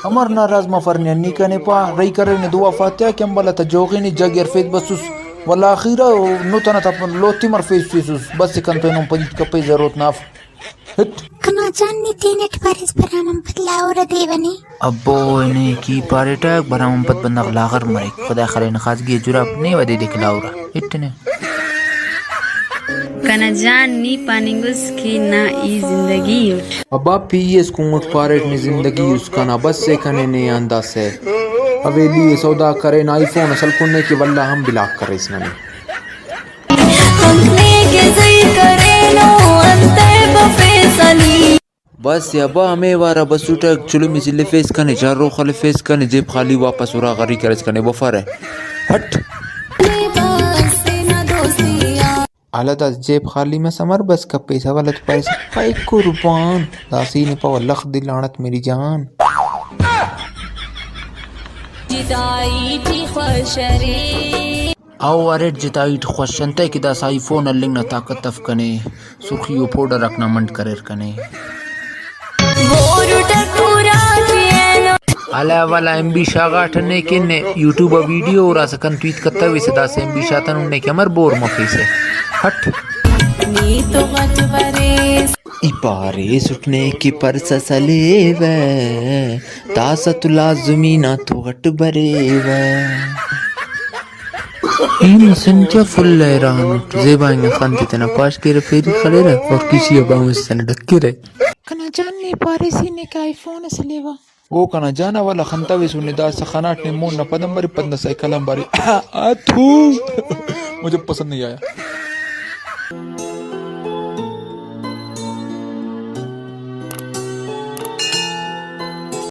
امر ناراض مفرني نيكاني با ري كرني دوا فاتيا كمبلا تجوغيني جاغير فيت بسوس ولا اخيرا نو تنا تپن لوتي مر فيسوس بس كنتو نو پديت كپي ضرورت ناف هت كنا جاني تينت پارس برامم بدلاور دیوني ابو نه کی پارټاک برام پد بندغ لاغر مری خدای خلین خاصگی جراب نه ودی دکلاورا اتنه کنا جان نی پاننگس کی نا ای زندگی ابا پی سکوٹ پارٹ نی زندگی اس کا نا بس سے کنے نے انداز ہے حویلی سودا کرے نا آئی فون اصل کونے کی واللہ ہم بلاک کرے اس نے بس یا با ہمیں وارا بس اٹھا چلو میزل فیس کنے چار رو خال فیس کنے جیب خالی واپس ورا غری کرس کنے بفر ہے ہٹ اعلیٰ دا جیب خالی میں سمر بس کا پیسہ والا تو پیسہ پائی قربان داسی نے پاو لخ دی لعنت میری جان او ورٹ جتائیٹ خوشنتے کی دا سائی فون اللنگ نا طاقت تف کنے سرخیو پوڈر رکھنا منڈ کریر کنے علا والا ایم بی شاگا ٹھنے کنے یوٹیوب ویڈیو اور آسکن تویت کتا وی صدا سے ایم بی شاتن انہیں کہ امر بور مفی سے ہٹ ای پارے سٹنے کی پرسا سلے وے تاست لازمینا تو غٹ برے وے این سنجا فل لیران زیبائیں خانتی تینا پاش کے رفیری خلے رہے اور کسی اباؤں اس سے ڈکے رہے کنا جاننی پارے سینے کا آئی فون اس لیوا وہ کنا جانا والا خانتا وی سننے دا سخانات نے مون نا پدم باری پدن سائی کلام باری آتھو مجھے پسند نہیں آیا